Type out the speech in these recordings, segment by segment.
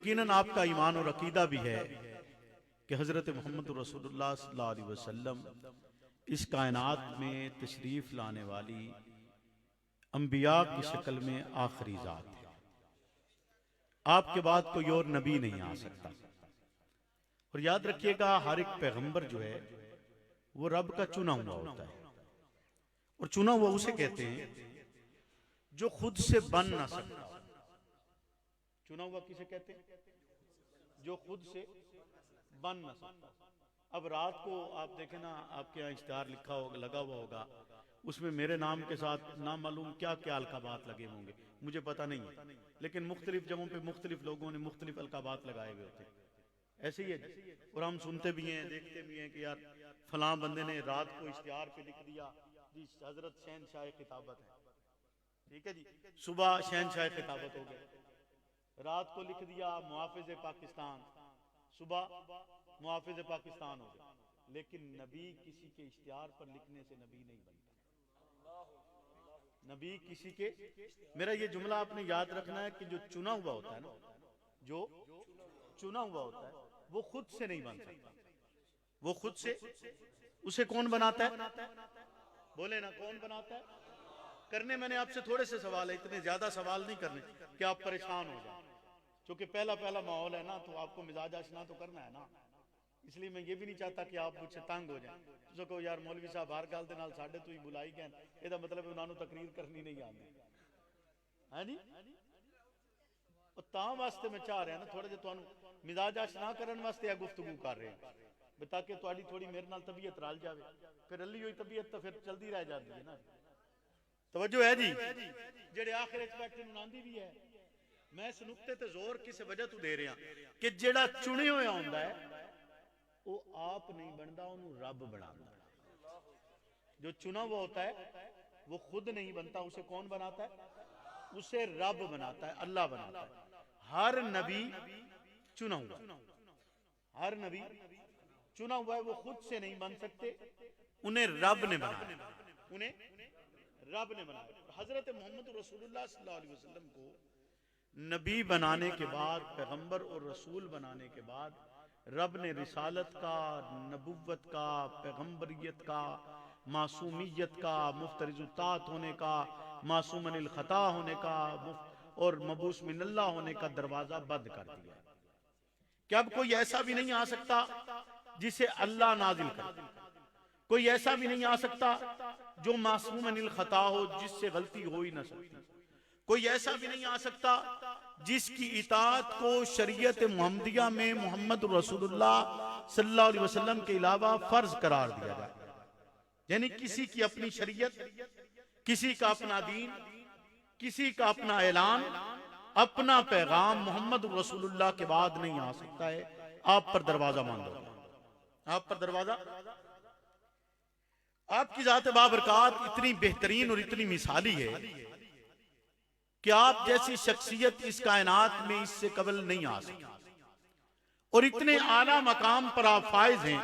یقیناً آپ کا ایمان اور عقیدہ بھی ہے کہ حضرت محمد رسول اللہ صلی اللہ علیہ وسلم اس کائنات میں تشریف لانے والی انبیاء کی شکل میں آخری ذات ہے. آپ کے بعد کوئی اور نبی نہیں آ سکتا. اور یاد رکھیے گا ہر ایک پیغمبر جو ہے وہ رب کا چنا ہوا ہوتا ہے. اور چنا ہوا اسے کہتے ہیں جو خود سے بن نہ سکتا. چنا ہوا کسے کہتے ہیں؟ جو خود سے بن نہ سکتا. اب رات کو آپ دیکھیں نا، آپ کے یہاں اشتہار لکھا ہوگا، لگا ہوا ہوگا، اس میں میرے نام کے ساتھ نامعلوم کیا کیا القابات لگے ہوں گے، مجھے پتہ نہیں ہے، لیکن مختلف جگہوں پہ مختلف لوگوں نے مختلف القابات لگائے ہوئے ہوتے. ایسے ہی ہے. اور ہم سنتے بھی ہیں، دیکھتے بھی ہیں کہ یار فلاں بندے نے رات کو اشتہار پہ لکھ دیا جی حضرت شہنشاہ خطابت ہے، ٹھیک ہے جی، صبح شہنشاہ خطابت ہو گئے. رات کو لکھ دیا محافظ پاکستان، صبح محافظ پاکستان ہو گئے. لیکن نبی کسی کے اشتہار پر لکھنے سے نبی نہیں بنتا. نبی کسی کے، میرا یہ جملہ آپ نے یاد رکھنا ہے کہ جو چنا ہوا ہوتا ہے نا، جو چنا ہوا ہوتا ہے وہ خود سے نہیں بن سکتا. وہ خود سے، اسے کون بناتا ہے؟ بولے نا، کون بناتا ہے؟ کرنے میں نے آپ سے تھوڑے سے سوال ہے، اتنے زیادہ سوال نہیں کرنے کہ آپ پریشان ہو جائیں، چونکہ پہلا ماحول ہے نا، تو آپ کو مزاج آشنا تو کرنا ہے نا. اس لیے میں یہ بھی نہیں چاہتا کہ آپ مجھ سے تنگ ہو جائیں. تو کہو یار مولوی صاحب ہر گل دے نال ساڈے تو ہی بلائی گئے، یہ دا مطلب انہاں نوں تقریر کرنی نہیں آندی. ہاں جی، اور تاں واسطے میں چاہ رہا نا تھوڑے جے تانوں مزاج آشنا کرن واسطے یہ گفتگو کر رہے ہیں، تاکہ تہاڈی تھوڑی میرے نال طبیعت رل جاوے. پھر رلی ہوئی طبیعت تو پھر چلدی رہ جاندی ہے نا. توجہ ہے جی؟ جڑے آخر وچ بیٹھے نوں آندی بھی ہے. میں اس نقطے تے زور کسے وجہ تو دے رہا کہ جڑا چنے ہویا ہوندا ہے وہ آپ نہیں بنتا، انہوں رب بناتا ہے. جو چنا ہوا ہوتا ہے وہ خود نہیں بنتا، اسے کون بناتا ہے؟ اسے رب بناتا ہے، اللہ بناتا ہے. ہر نبی چنا ہوا، ہر نبی چنا ہوا ہے، وہ خود سے نہیں بن سکتے، انہیں رب نے بنایا. انہیں رب نے بنایا. حضرت محمد رسول اللہ صلی اللہ علیہ وسلم کو نبی بنانے کے بعد، پیغمبر اور رسول بنانے کے بعد رب نے رسالت کا، نبوت کا، پیغمبریت کا، معصومیت کا، مفترض الطاعت ہونے کا، معصوم عن الخطا ہونے کا اور مبعوث من اللہ ہونے کا دروازہ بند کر دیا کہ اب کوئی ایسا بھی نہیں آ سکتا جسے اللہ نازل کرے. کوئی ایسا بھی نہیں آ سکتا جو معصوم عن الخطا ہو، جس سے غلطی ہو ہی نہ سکتی. کوئی ایسا بھی نہیں آ سکتا جس کی اطاعت کو شریعت محمدیہ میں محمد رسول اللہ صلی اللہ علیہ وسلم کے علاوہ فرض قرار دیا جائے. یعنی کسی کی اپنی شریعت، کسی کا اپنا دین، کسی کا اپنا اعلان، اپنا پیغام محمد رسول اللہ کے بعد نہیں آ سکتا ہے. آپ پر دروازہ بند ہوگا. آپ پر دروازہ، آپ کی ذات بابرکات اتنی بہترین اور اتنی مثالی ہے کہ آپ جیسی شخصیت اس کائنات میں اس سے قبل نہیں آ سکتی. اور اتنے اعلیٰ مقام پر آپ فائز ہیں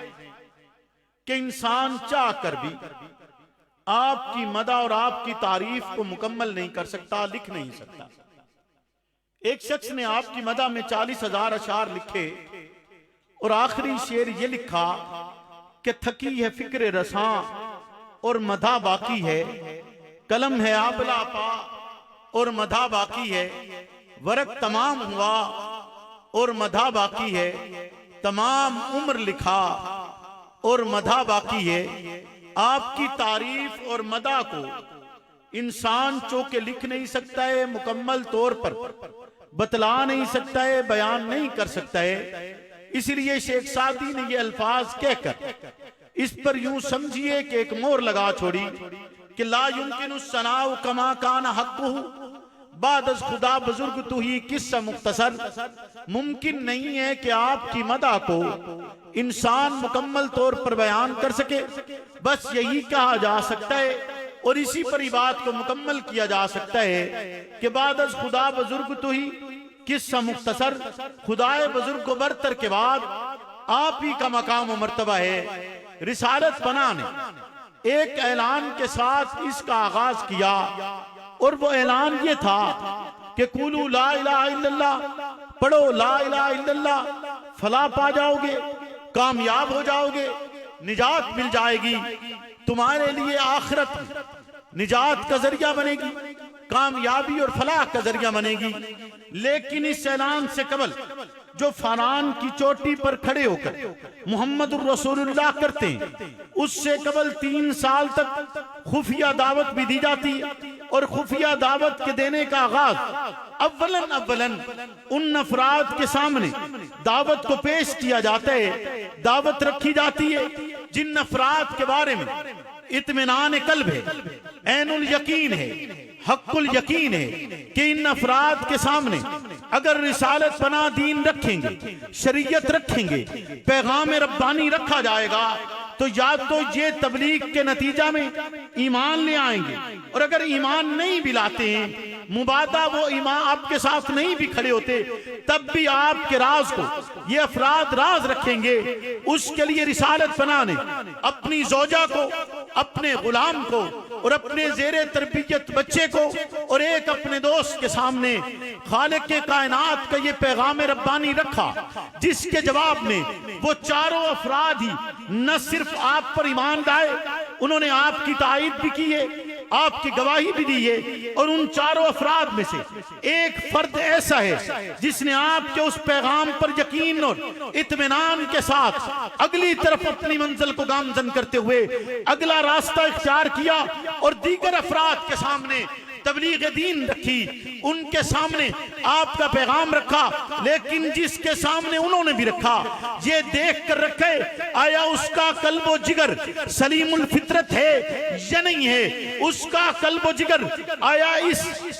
کہ انسان چاہ کر بھی آپ کی مدح اور آپ کی تعریف کو مکمل نہیں کر سکتا، لکھ نہیں سکتا. ایک شخص نے آپ کی مدح میں 40,000 اشعار لکھے اور آخری شعر یہ لکھا کہ تھکی ہے فکر رساں اور مدح باقی ہے، قلم ہے آبلا پا اور مدح باقی ہے، ورق تمام ہوا اور مدح باقی ہے، تمام عمر لکھا اور مدح باقی ہے. آپ کی تعریف اور مدح کو انسان چونکہ لکھ نہیں سکتا ہے، مکمل طور پر بتلا نہیں سکتا ہے، بیان نہیں کر سکتا ہے، اس لیے شیخ سعدی نے یہ الفاظ کہہ کر اس پر یوں سمجھیے کہ ایک مور لگا چھوڑی کہ لا یمکن الثناء کما کان حقہ بعد از خدا بزرگ تو ہی قصہ مختصر. ممکن نہیں ہے کہ آپ کی مدح کو انسان مکمل طور پر بیان کر سکے. بس یہی کہا جا سکتا ہے اور اسی پر ہی بات کو مکمل کیا جا سکتا ہے کہ بعد از خدا بزرگ تو ہی قصہ مختصر، خدائے بزرگ کو برتر کے بعد آپ ہی کا مقام و مرتبہ ہے. رسالت بنا نے ایک اعلان کے ساتھ اس کا آغاز کیا اور وہ اعلان یہ تھا کہ قولوا لا الہ الا اللہ، پڑھو لا الہ الا اللہ، فلاح پا جاؤ گے، کامیاب ہو جاؤ گے، نجات مل جائے گی، تمہارے لیے آخرت نجات کا ذریعہ بنے گی، کامیابی اور فلاح کا ذریعہ بنے گی۔ لیکن اس اعلان سے قبل جو فاران کی چوٹی پر کھڑے ہو کر محمد الرسول اللہ کرتے ہیں، اس سے قبل 3 سال تک خفیہ دعوت بھی دی جاتی ہے، اور خفیہ دعوت کے دینے کا آغاز اولن ان افراد کے سامنے دعوت کو پیش کیا جاتا ہے، دعوت رکھی جاتی ہے جن افراد کے بارے میں اطمینان قلب ہے، عین الیقین ہے، حق الیقین ہے کہ ان افراد کے سامنے اگر رسالت پناہ دین رکھیں گے، شریعت رکھیں گے، پیغام ربانی رکھا جائے گا، تو یا تو یہ تبلیغ کے نتیجہ میں ایمان لے آئیں گے، اور اگر ایمان نہیں بھی لاتے ہیں، مبادہ وہ ایمان آپ کے ساتھ نہیں بھی کھڑے ہوتے، تب بھی آپ کے راز کو یہ افراد راز رکھیں گے۔ اس کے لیے رسالت پناہ نے اپنی زوجہ کو، اپنے غلام کو، اور اپنے زیر تربیت بچے کو، اور ایک اپنے دوست کے سامنے خالق کے کائنات کا یہ پیغام ربانی رکھا، جس کے جواب میں وہ چاروں افراد ہی نہ صرف آپ پر ایمان لائے، انہوں نے آپ کی تائید بھی کی ہے، آپ کی گواہی بھی دی ہے، اور ان چاروں افراد میں سے ایک فرد ایسا ہے جس نے آپ کے اس پیغام پر یقین اور اطمینان کے ساتھ اگلی طرف اپنی منزل کو گامزن کرتے ہوئے اگلا راستہ اختیار کیا، اور دیگر افراد کے سامنے تبلیغ دین رکھی، ان کے سامنے آپ کا پیغام رکھا، لیکن جس کے سامنے انہوں نے بھی رکھا، یہ دیکھ کر رکھے آیا اس کا قلب و جگر سلیم الفطرت ہے یا نہیں ہے، اس کا قلب و جگر آیا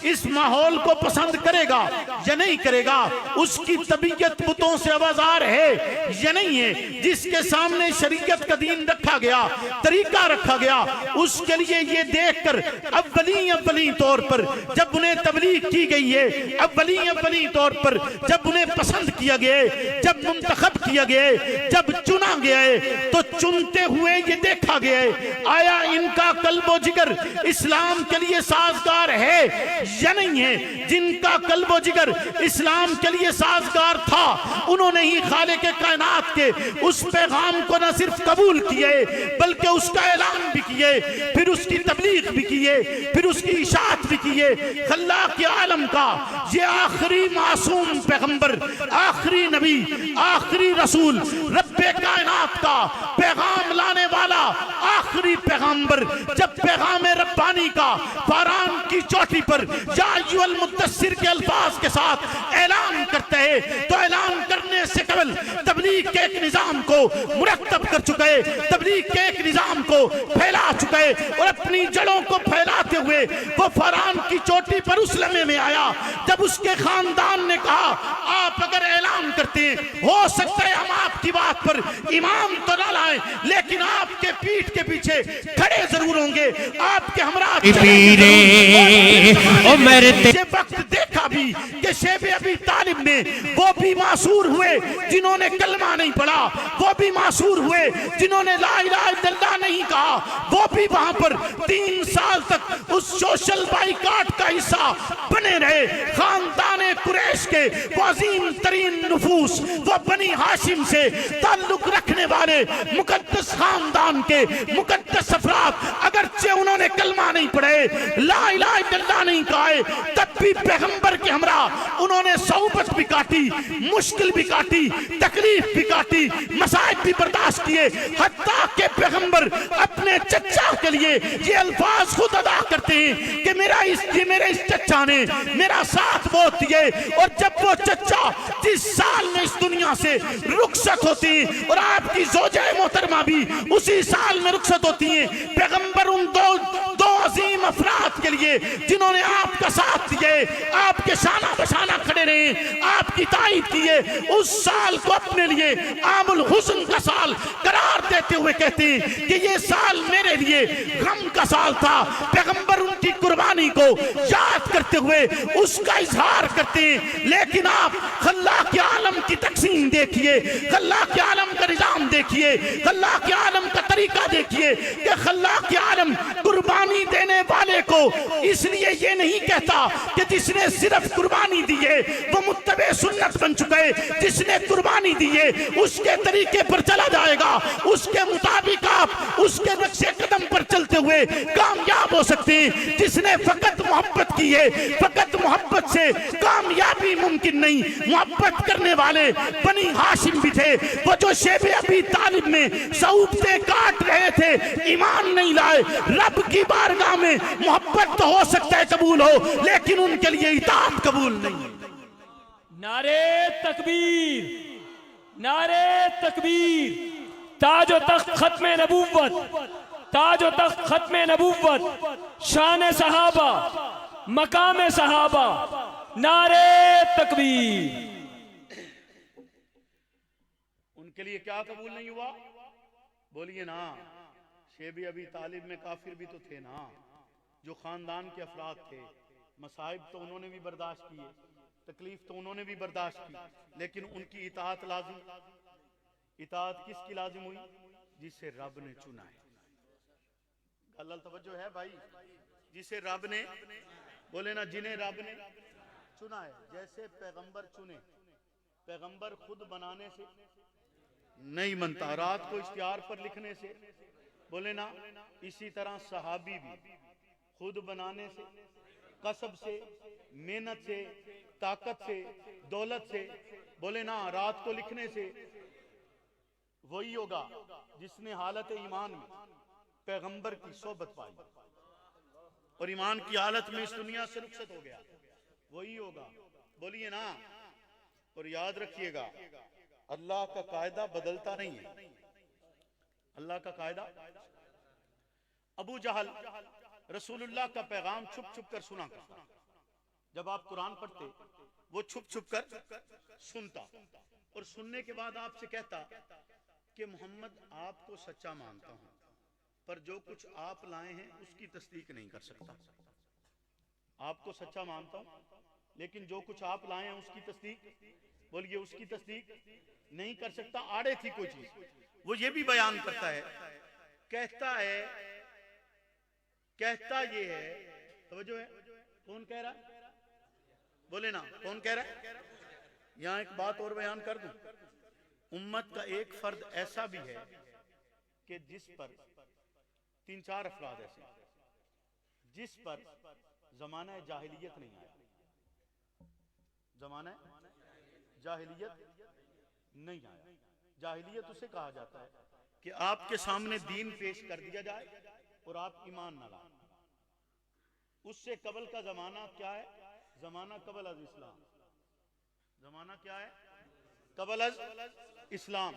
اس ماحول کو پسند کرے گا یا نہیں کرے گا، اس کی طبیعت بتوں سے آوازار ہے یا نہیں ہے، جس کے سامنے شریعت کا دین رکھا گیا، طریقہ رکھا گیا، اس کے لیے یہ دیکھ کر اولین طور پر جب انہیں تبلیغ کی گئی ہے، اولین طور پر جب انہیں پسند کیا گیا ہے، جب منتخب کیا گیا ہے، جب چنا گیا ہے، تو چنتے ہوئے یہ دیکھا گیا ہے آیا ان کا قلب و جگر اسلام کے لیے سازگار ہے یا نہیں ہے۔ جن کا قلب و جگر اسلام کے لیے سازگار تھا، انہوں نے ہی خالق کائنات کے اس پیغام کو نہ صرف قبول کیے بلکہ اس کا اعلان بھی کیے، پھر اس کی تبلیغ بھی کیے، پھر اس کی اشاعت بھی کیے۔ خلاق عالم کا یہ آخری معصوم پیغمبر، آخری نبی، آخری رسول، رب کائنات کا پیغام لانے والا آخری پیغمبر، جب پیغام ربانی کا فاران کی چوٹی پر یا ایھا المدثر کے الفاظ کے ساتھ اعلان کرتے ہیں، تو اعلان کرنے سے قبل تبلیغ کے ایک نظام کو مرتب کر چکے، تبلیغ کے ایک نظام کو پھیلا چکے، اور اپنی جڑوں کو پھیلاتے ہوئے وہ فاران کی چوٹی پر اس لمحے میں آیا جب اس کے خاندان نے کہا آپ اگر اعلان کرتے ہیں، ہو سکتا ہے ہم آپ کی بات پر امام تو نہ لائیں، لیکن آپ کے پیٹھ کے پیچھے کھڑے ضرور ہوں گے، آپ کے ہمراہ یہ وقت دیکھا بھی کہ شیخ ابی طالب نے وہ بھی معصور ہوئے جنہوں نے کلمہ نہیں پڑھا، وہ بھی معصور ہوئے جنہوں نے لا الہ الا اللہ نہیں کہا، وہ بھی وہاں پر 3 سال تک اس سوشل بائیکاٹ کا حصہ بنے رہے۔ خاندان قریش کے وہ عظیم ترین نفوس، وہ بنی ہاشم سے تعلق رکھنے والے مقدس خاندان کے مقدس افراد، اگرچہ انہوں نے کلمہ نہیں پڑھے، لا الہ الا اللہ نہیں کہے، تب بھی پیغمبر کے ہمراہ انہوں نے صحبت بھی کاٹی، مشکل بھی کاٹی، تکلیف بھی کاٹی، مصائب بھی برداشت کیے، حتیٰ کہ پیغمبر اپنے چچا کے لیے یہ الفاظ خود ادا کرتے ہیں کہ میرے اس چچا نے میرا ساتھ بہت دیے، اور جب وہ چچا جس سال میں اس دنیا سے رخصت ہوتی ہیں، اور آپ کی زوجہ محترمہ بھی اسی سال میں رخصت ہوتی ہیں، پیغمبر ان دو عظیم افراد کے لیے جنہوں نے آپ کا ساتھ دیے، آپ کے شانہ بشانہ کھڑے رہے، آپ کی تائید کیے، اس سال کو اپنے لیے عام الحزن کا سال قرار دیتے ہوئے کہتے ہیں کہ یہ سال میرے لیے غم کا سال تھا۔ پیغمبر ان کی قربانی کو یاد کرتے ہوئے اس کا اظہار کرتے ہیں، لیکن آپ خلاق عالم کی تقسیم دیکھیے، خلاق عالم کا نظام دیکھیے، خلاق عالم کا طریقہ دیکھیے کہ خلاق عالم قربانی دینے والے کو اس لیے یہ نہیں کہتا کہ جس نے صرف قربانی دیے وہ متبع سنت بن چکے، جس نے قربانی دیے اس کے طریقے پر چلا جائے گا، اس کے مطابق آپ اس کے نقش قدم پر چلتے ہوئے کامیاب ہو سکتے ہیں۔ جس نے فقط محبت کی ہے، فقط محبت سے کامیابی ممکن نہیں۔ محبت کرنے والے بنی ہاشم بھی تھے، وہ جو شیب ابی طالب میں صحبتیں کاٹ رہے تھے، ایمان نہیں لائے۔ رب کی بارگاہ میں محبت تو ہو سکتا ہے قبول ہو، لیکن ان کے لیے اطاعت قبول نہیں۔ نعرے تکبیر، نعرے تکبیر، تاج و تخت ختم نبوت، تاج و تخت ختم نبوت، شان صحابہ، مقام صحابہ، نعرے تکبیر۔ ان کے لیے کیا قبول نہیں ہوا؟ بولیے نا، شیب ابی طالب میں کافر بھی تو تھے نا، جو خاندان کے افراد تھے، مصائب تو انہوں نے بھی برداشت کیے، تکلیف تو انہوں نے بھی برداشت کی، لیکن ان کی اطاعت لازم۔ اطاعت کس کی لازم ہوئی؟ جسے رب نے چنا ہے۔ اللہ توجہ ہے بھائی، جسے رب نے، بولے نا جنہیں رب نے چنا ہے۔ جیسے پیغمبر چنے، پیغمبر خود بنانے سے نہیں بنتا، رات کو اشتہار پر لکھنے سے، بولے نا، اسی طرح صحابی بھی خود بنانے سے، قصب سے، محنت سے، طاقت سے، دولت سے، بولے نا رات کو لکھنے سے، وہی ہوگا جس نے حالت ایمان میں پیغمبر کی صحبت پائی اور ایمان کی حالت میں اس دنیا سے رخصت ہو گیا، وہی ہوگا۔ بولیے نا، اور یاد رکھیے گا اللہ کا قاعدہ بدلتا نہیں ہے۔ اللہ کا قاعدہ، ابو جہل رسول اللہ کا پیغام چھپ چھپ کر سنا کرتا، جب آپ قرآن پڑھتے وہ چھپ چھپ کر سنتا، اور سننے کے بعد آپ سے کہتا کہ محمد آپ کو سچا مانتا ہوں، پر جو کچھ آپ لائے ہیں اس کی تصدیق نہیں کر سکتا۔ آپ کو سچا مانتا ہوں لیکن جو کچھ آپ لائے ہیں اس کی تصدیق، بولیے اس کی تصدیق نہیں کر سکتا۔ آڑے تھی کوئی چیز، وہ یہ بھی بیان کرتا ہے، کہتا یہ ہے، توجہ ہے، کون کہہ رہا ہے؟ بولے نا، کون کہہ رہا ہے؟ یہاں ایک بات اور بیان کر دوں، امت کا ایک فرد ایسا بھی ہے کہ جس پر 3-4 افراد ایسے ہیں جس پر زمانہ جاہلیت نہیں آیا، زمانہ جاہلیت نہیں آیا۔ جاہلیت اسے کہا جاتا ہے کہ آپ کے سامنے دین پیش کر دیا جائے اور آپ ایمان نہ لائیں۔ اس سے قبل کا زمانہ کیا ہے؟ زمانہ قبل از اسلام۔ زمانہ کیا ہے؟ قبل از اسلام۔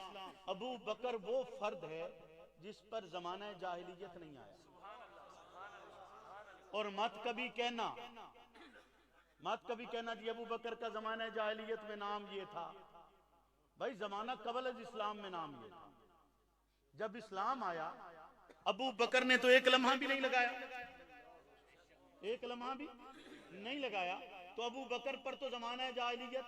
ابو بکر وہ فرد ہے جس پر زمانہ جاہلیت نہیں آیا، اور مت کبھی کہنا جی ابو بکر کا زمانہ جاہلیت میں نام یہ تھا، بھائی زمانہ قبل از اسلام میں نام یہ تھا۔ جب اسلام آیا ابو بکر نے تو ایک لمحہ بھی نہیں لگایا، ایک لمحہ بھی نہیں لگایا، تو ابو بکر پر تو زمانہ جاہلیت،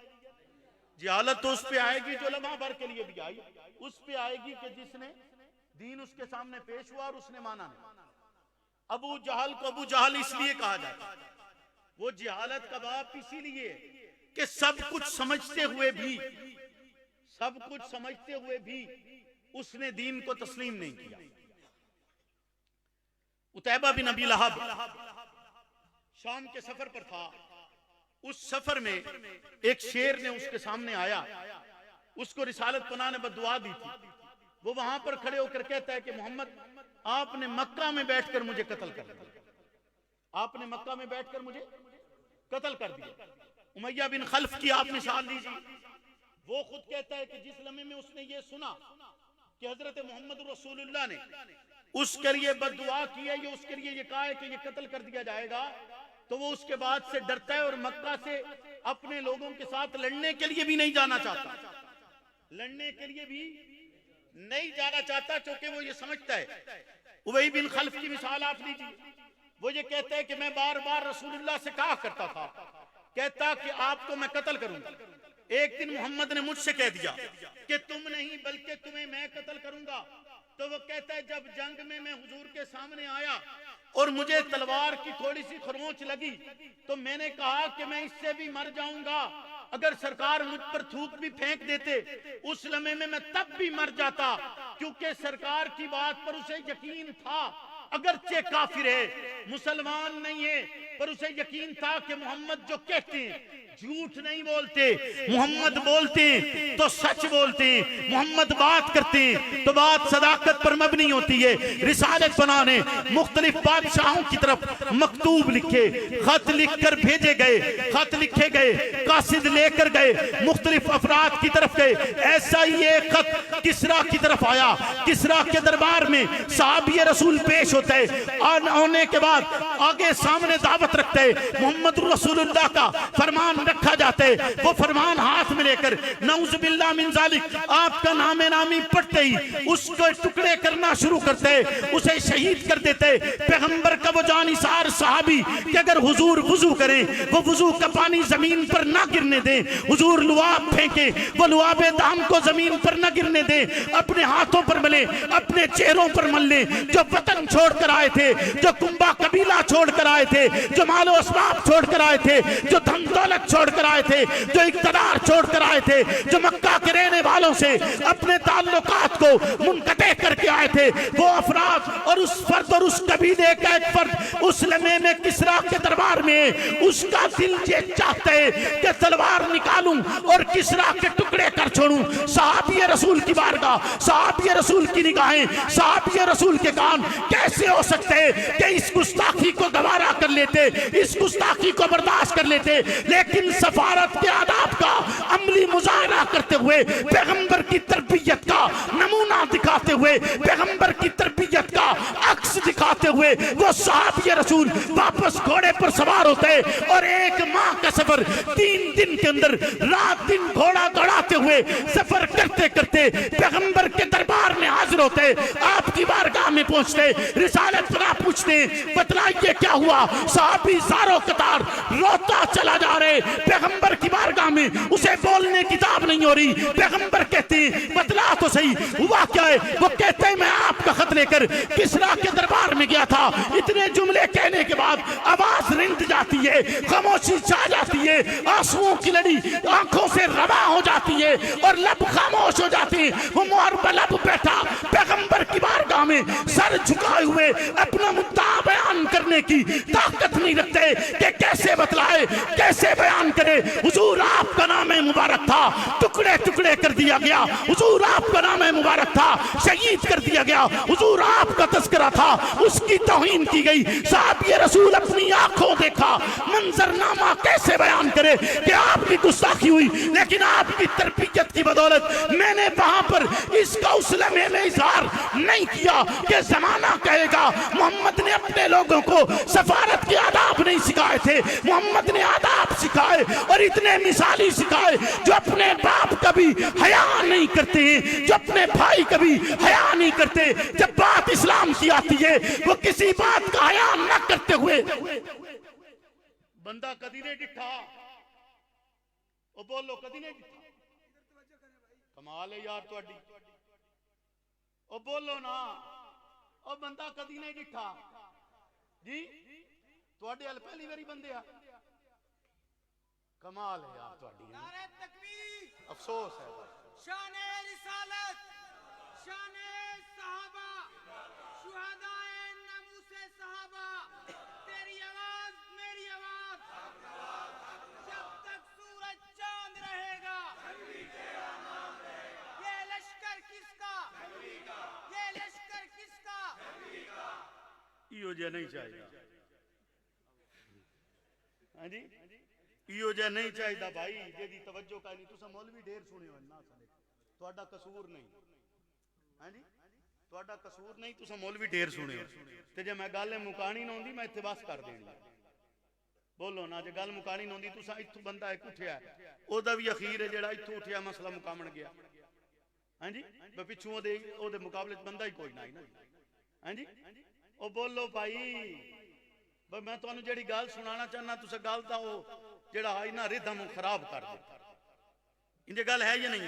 جہالت تو اس پہ آئے گی جو لمحہ بھر کے لیے بھی آئی، اس پہ آئے گی کہ جس نے دین اس کے سامنے پیش ہوا اور اس نے مانا نہیں۔ ابو جہل کو ابو جہل اس لیے کہا جاتا ہے، وہ جہالت کا باپ اسی لیے کہ سب کچھ سمجھتے ہوئے بھی اس نے دین کو تسلیم نہیں کیا۔ عتیبہ بن ابی لہب شام کے سفر پر تھا، اس سفر میں ایک شیر نے اس کے سامنے آیا، اس کو رسالت پناہ نے بددعا دی تھی، وہ وہاں پر کھڑے ہو کر کہتا ہے کہ محمد آپ نے مکہ میں بیٹھ کر مجھے قتل کر دیا، آپ نے مکہ میں بیٹھ کر مجھے قتل کر دیا۔ امیہ بن خلف کی آپ مثال لیجیے، وہ خود کہتا ہے کہ جس لمحے میں اس نے یہ سنا کہ حضرت محمد رسول اللہ نے اس کے لیے بددعا کی ہے، اس کے لیے یہ کہا ہے کہ یہ قتل کر دیا جائے گا، تو وہ اس کے بعد سے ڈرتا ہے اور مکہ سے اپنے لوگوں کے ساتھ لڑنے کے لیے بھی نہیں جانا چاہتا، لڑنے کے لیے بھی نہیں جانا چاہتا، چونکہ وہ یہ سمجھتا ہے۔ ابی بن خلف کی مثال آپ لیجیے، وہ یہ کہتا ہے کہ میں بار بار رسول اللہ سے کہا کرتا تھا، کہتا کہ آپ کو میں قتل کروں گا، ایک دن محمد نے مجھ سے کہہ دیا کہ تم نہیں بلکہ تمہیں میں قتل کروں گا، تو وہ کہتا ہے جب جنگ میں حضور کے سامنے آیا اور مجھے تلوار کی تھوڑی سی خرونچ لگی تو میں نے کہا کہ میں اس سے بھی مر جاؤں گا، اگر سرکار مجھ پر تھوک بھی پھینک دیتے اس لمحے میں تب بھی مر جاتا، کیونکہ سرکار کی بات پر اسے یقین تھا، اگرچہ کافر ہے مسلمان نہیں ہے پر اسے یقین تھا کہ محمد جو کہتے ہیں جھوٹ نہیں بولتے، محمد بولتے ہیں تو سچ بولتے ہیں، محمد بات کرتے ہیں تو بات صداقت پر مبنی ہوتی ہے۔ رسالت بنانے مختلف بادشاہوں کی طرف مکتوب لکھے، خط لکھ کر بھیجے گئے، خط لکھے گئے، قاصد لے کر گئے، مختلف افراد کی طرف گئے۔ ایسا ہی ایک خط کسریٰ کی طرف آیا، کسریٰ کے دربار میں صحابی رسول پیش ہوتا ہے، آنے کے بعد آگے سامنے دعوت رکھتے ہیں، محمد رسول اللہ کا فرمان رکھا جاتا ہے، وہ فرمان ہاتھ میں لے کر نعوذ باللہ من ذالک آپ کا نام نامی پڑھتے ہی اس کو ٹکڑے کرنا شروع کرتے، اسے شہید کر دیتے۔ پیغمبر کا وہ جانثار صحابی کہ اگر حضور وضو کریں وہ وضو کا پانی زمین پر نہ گرنے دیں، حضور لعاب پھینکیں وہ لعاب دام کو زمین پر نہ گرنے دیں، اپنے ہاتھوں پر ملیں، اپنے چہروں پر مل لیں، جو وطن چھوڑ کر آئے تھے، جو کنبہ قبیلہ چھوڑ کر آئے تھے، جو مال و اسباب چھوڑ کر آئے تھے، جو دھن دولت چھوڑ کر آئے تھے، جو اقتدار چھوڑ کر آئے تھے، جو مکہ کے رہنے والوں سے اپنے تعلقات کو منقطع کر کے آئے تھے، وہ افراد اور اس فرد اور اس قبیلے کا ایک فرد اس لمحے میں کسریٰ کے دربار میں اس کا دل یہ چاہتا ہے کہ تلوار نکالوں اور کسریٰ کے ٹکڑے کر چھوڑوں۔ صحابی رسول کی بارگاہ، صحابی رسول کی نگاہیں، صحابی رسول کے کان کیسے ہو سکتے کہ اس گستاخی کو گوارا کر لیتے، اس گستاخی کو برداشت کر لیتے، لیکن سفارت کے آداب کا عملی مظاہرہ کرتے ہوئے، پیغمبر کی تربیت کا نمونہ دکھاتے ہوئے، پیغمبر کی تربیت کا عکس دکھاتے ہوئے وہ صحابی رسول واپس گھوڑے پر سوار ہوتے اور ایک ماہ کا سفر 3 دن کے اندر رات دن گھوڑا دوڑاتے ہوئے سفر کرتے کرتے پیغمبر کے دربار میں حاضر ہوتے، آپ کی بارگاہ میں پہنچتے، رسالت پناہ پوچھتے، بتلائیے کیا ہوا؟ صحابی زاروں قطار روتا چلا جا رہے، پیغمبر کی بارگاہ میں اسے بولنے کی تاب نہیں ہو رہی، پیغمبر کہتے ہیں بتلا تو صحیح ہوا کیا ہے؟ وہ کہتے ہیں میں آپ کا خط لے کر کسریٰ کے دربار میں گیا تھا، اتنے جملے کہنے کے بعد آواز رند جاتی ہے، خاموشی چھا جاتی ہے، آنسوؤں کی لڑی آنکھوں سے رواں ہو جاتی ہے اور لب خاموش ہو جاتے ہیں۔ وہ مہر بلب بیٹھا پیغمبر کی بارگاہ میں سر جھکائے ہوئے اپنا مدعا بیان کرنے کی طاقت نہیں رکھتے کہ کیسے بتلائے، کیسے بیان کرے۔ حضور آپ کا نام مبارک تھا، ٹکڑے ٹکڑے کر دیا گیا، حضور آپ کا نام مبارک تھا، شہید کر دیا گیا، حضور آپ کا تذکرہ تھا، اس کی توہین کی گئی۔ صحابی رسول اپنی آنکھوں دیکھا منظرنامہ کیسے بیان کرے کہ آپ کی گستاخی ہوئی، لیکن آپ کی تربیت کی بدولت میں نے وہاں پر اس کا اس لمحے میں اظہار نہیں کیا کہ زمانہ کہے گا محمد نے اپنے لوگوں کو سفارت کے آداب نہیں سکھائے تھے، محمد نے آداب سکھائے اور اتنے مثالی سکھائے جو اپنے باپ کا بھی حیا نہیں کرتے ہیں، جو اپنے بھائی کا بھی حیا نہیں کرتے، جب بات اسلام کی آتی ہے وہ کسی بات کا حیا نہ کرتے ہوئے بندہ کدی نہیں ڈٹھا، او بولو کدی نہیں ڈٹھا، کمال ہے یار تواڈی، او بولو نا، او بندہ کدی نہیں ڈٹھا جی، تواڈے ال پہلی واری بندے آ، کمال ہے یار تواڈی، نعرہ تکبیر، افسوس ہے شان رسالت، شان صحابہ، شہدائے ناموس صحابہ، تیری آواز میری آواز، جب تک سورج چاند رہے گا، یہ لشکر کس کا، یہ لشکر کس کا، ایو جے نہیں چاہیے، ہاں جی ایو جے نہیں چاہیے بھائی، جیدی توجہ کا نہیں، تسا مولوی ڈھیر سنے ہو نا سنے، تواڈا قصور نہیں، ہاں جی تواڈا قصور نہیں، تسا مولوی ڈھیر سنے ہو، تے جے میں گل مکانی نہ ہوندی میں ایتھے بس کر دینی، بولو نا، جے گل مکانی نہ ہوندی تسا ایتھوں بندہ ایک اٹھیا ہے، او دا بھی اخیر ہے جڑا ایتھوں اٹھیا مسئلہ مکامن گیا، ہاں جی پچھوں او دے مقابلے بندہ ہی کوئی نہ، ہاں جی او بولو بھائی، میں تانوں جڑی گل سنانا چاہنا تسا گل دا او جڑا آئی نا ردم خراب کر دیتا، انجھے گل ہے یا نہیں؟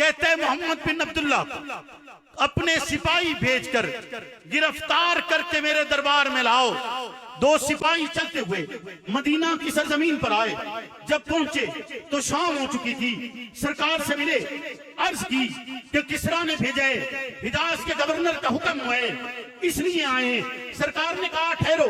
کہتے ہیں محمد بن عبداللہ اپنے سپاہی بھیج کر گرفتار کر کے میرے دربار میں لاؤ. 2 سپاہی چلتے ہوئے مدینہ کی سرزمین پر آئے. جب پہنچے تو شام ہو چکی تھی. سرکار سے ملے, عرض کی کہ کسریٰ نے بھیجا ہے, حجاز کے گورنر کا حکم ہوا ہے, اس لیے آئے ہیں. سرکار نے کہا ٹھہرو,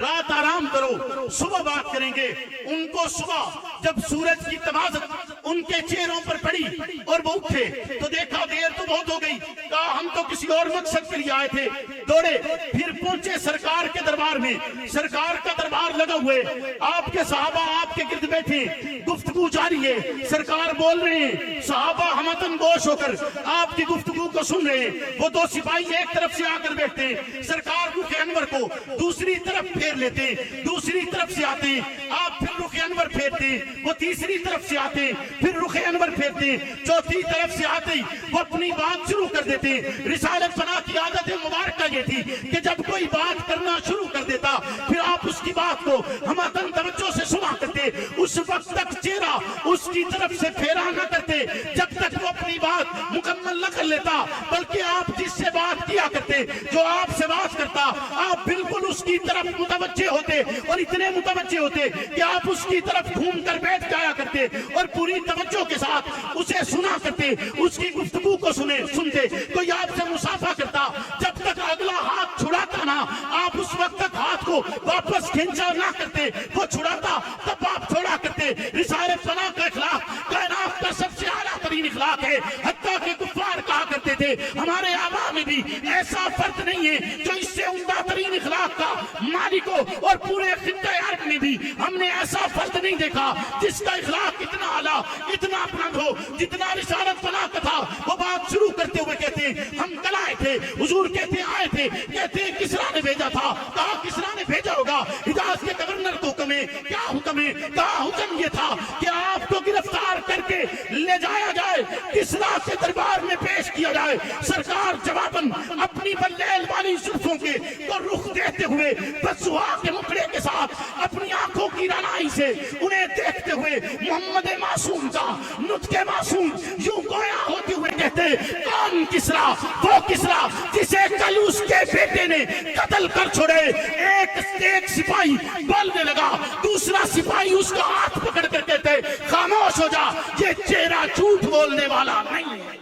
رات آرام کرو, صبح بات کریں گے. ان کو صبح جب سورج کی تمازت ان کے چہروں پر پڑی اور وہ اٹھے تو دیکھا دیر تو بہت ہو گئی. کہا ہم تو کسی اور مقصد کے لیے آئے تھے. دوڑے پھر پہنچے سرکار کے دربار میں. سرکار کا دربار لگا ہوئے, آپ کے صحابہ آپ کے گرد بیٹھے, گفتگو جاری ہے. سرکار بول رہے ہیں, صحابہ ہمتن گوش ہو کر آپ کی گفتگو کو سن رہے ہیں. وہ 2 سپاہی ایک طرف سے آ کر بیٹھتے ہیں. سرکار رخ انور کو دوسری طرف پھیر لیتے ہیں, دوسری طرف سے آتے ہیں. آپ پھر رخ انور پھیرتے ہیں, وہ تیسری طرف سے آتے ہیں, پھر رخ انور پھیرتے ہیں, چوتھی طرف سے آتے ہی وہ اپنی بات شروع کر دیتے ہیں. رسالت پناہ کی عادت مبارکہ یہ تھی کہ جب کوئی بات کرنا شروع کر دیتا پھر آپ اس کی بات کو ہمتن توجہ سے سنا کرتے. اس وقت تک چہرہ اس کی طرف سے پھیرا نہ کرتے جب تک وہ اپنی بات مکمل نہ کر لیتا, بلکہ آپ جس سے بات کیا کرتے, جو آپ سے بات کرتا, آپ بالکل اس کی طرف متوجہ ہوتے اور اتنے متوجہ ہوتے کہ آپ اس کی طرف گھوم کر بیٹھ جایا کرتے اور پوری توجہ کے ساتھ اسے سنا کرتے, اس کی گفتگو کو سنتے. کوئی آپ سے مصافحہ کرتا, جب تک اگلا ہاتھ چھڑاتا نا آپ اس وقت تک ہاتھ کو واپس کھینچا نہ کرتے. وہ چھڑاتا تب آپ چھوڑا کرتے. رسالت پناہ کا اخلاق کائنات کا سب سے اعلیٰ ترین اخلاق ہے. حتیٰ کہ کفار کہا کرتے تھے ہمارے آبا میں بھی ایسا فرد نہیں ہے جو اس سے عمدہ ترین اخلاق کا مالک ہو, اور پورے خطہ عرب میں بھی ہم نے ایسا فرد نہیں دیکھا جس کا اخلاق اتنا اعلیٰ اتنا بلند ہو جتنا رسالت پناہ کا تھا. وہ بات شروع کرتے ہوئے کہتے ہیں ہم کل آئے تھے, حضور کہتے آئے تھے, کہتے ہیں کسریٰ نے بھیجا تھا. کہا کسریٰ نے بھیجا ہوگا, حجاز کے گورنر کو حکم ہے. کیا حکم ہے؟ کہا حکم یہ تھا کہ آپ کو گرفتار کر کے لے جایا جائے, کسریٰ کے دربار میں پیش کیا جائے. سرکار جواباً اپنی بلیل والی زلفوں کے تو رخ دیتے ہوئے بدسوا کے مکڑے کے ساتھ اپنی آنکھوں کی رعنائی سے انہیں دیکھتے ہوئے محمد معصوم کا نطق معصوم یوں گویا ہوتے ہوئے کہتے کون کسریٰ؟ وہ کسریٰ جسے کل اس کے بیٹے نے قتل کر چھوڑے. ایک سپاہی بولنے لگا, دوسرا سپاہی اس کا ہاتھ پکڑ کر کہتے خاموش ہو جا, یہ چہرہ جھوٹ بولنے والا نہیں ہے.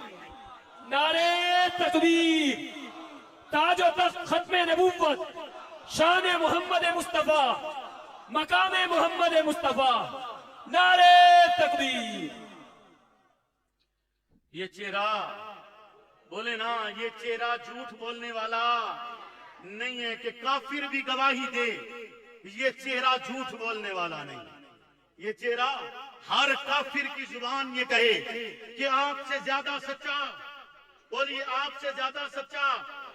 نعرے تکبیر, تاج و تخت ختم نبوت, شان محمد مصطفیٰ, مقام محمد مصطفیٰ. نعرے تکبیر. یہ چہرہ بولے نا, یہ چہرہ جھوٹ بولنے والا نہیں ہے کہ کافر بھی گواہی دے. یہ چہرہ جھوٹ بولنے والا نہیں. یہ چہرہ ہر کافر کی زبان یہ کہے کہ آپ سے زیادہ سچا, بولیے آپ سے زیادہ سچا.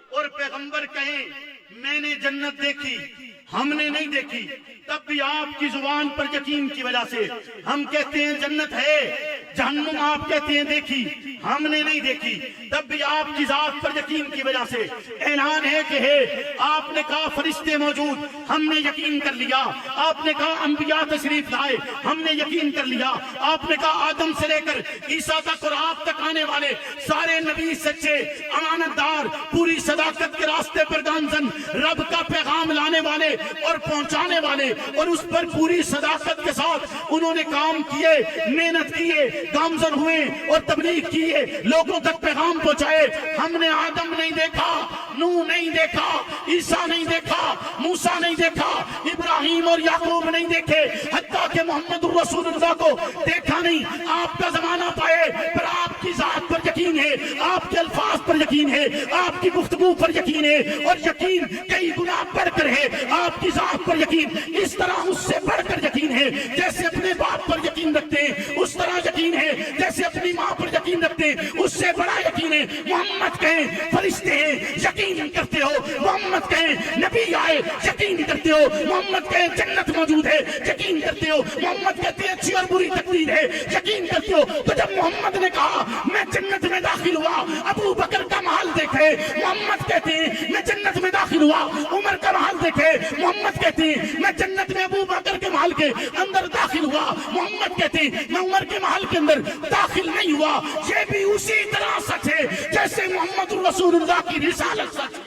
اور پیغمبر کہیں میں نے جنت دیکھی, ہم نے نہیں دیکھی, تب بھی آپ کی زبان پر یقین کی وجہ سے ہم کہتے ہیں جنت ہے. جہنم آپ کہتے ہیں دیکھی, ہم نے نہیں دیکھی, تب بھی آپ کی ذات پر یقین کی وجہ سے اعلان ہے کہ ہے. آپ نے کہا فرشتے موجود, ہم نے یقین کر لیا. آپ نے کہا انبیاء تشریف لائے, ہم نے یقین کر لیا. آپ نے کہا آدم سے لے کر عیسیٰ تک اور آپ تک آنے والے سارے نبی سچے امانت دار, پوری صداقت کے راستے پر گامزن, رب کا پیغام لانے والے اور پہنچانے والے, اور اس پر پوری صداقت کے ساتھ انہوں نے کام کیے, محنت کیے, گامزن ہوئے اور تبلیغ کیے, لوگوں تک پیغام پہنچائے. ہم نے آدم نہیں دیکھا, نوح نہیں دیکھا, عیسیٰ نہیں دیکھا, موسیٰ نہیں دیکھا, ابراہیم اور یعقوب نہیں دیکھے, حتیٰ کہ محمد رسول اللہ کو دیکھا نہیں. آپ کا زمانہ پائے پر آپ کی ذات پر یقین ہے, آپ کے الفاظ پر یقین ہے, آپ کی گفتگو پر یقین ہے, اور یقین کئی گنا بڑھ کر ہے. آپ کی ذات پر یقین اس طرح اس سے بڑھ کر یقین ہے جیسے اپنے باپ پر یقین رکھتے ہیں, اس طرح یقین ہے جیسے اپنی ماں پر یقین رکھتے ہیں, اس سے بڑا یقین ہے. محمد کہیں فرشتے ہیں, یقین کرتے ہو. محمد کہیں نبی آئے, یقین کرتے ہو. محمد کہیں جنت موجود ہے, یقین کرتے ہو. محمد کہتے ہیں اچھی اور بری تقدیر ہے, یقین کرتے ہو. تو جب محمد نے کہا میں جنت میں داخل ہوا, ابو بکر کا محل دیکھے. محمد کہتے ہیں میں جنت میں داخل ہوا, عمر کا محل دیکھے. محمد کہتے ہیں میں جنت میں ابو بکر کے محل کے اندر داخل ہوا. محمد کہتے ہیں میں عمر کے محل کے اندر داخل نہیں ہوا. یہ بھی اسی طرح سچ ہے جیسے محمد رسول اللہ کی رسالت سچ ہے.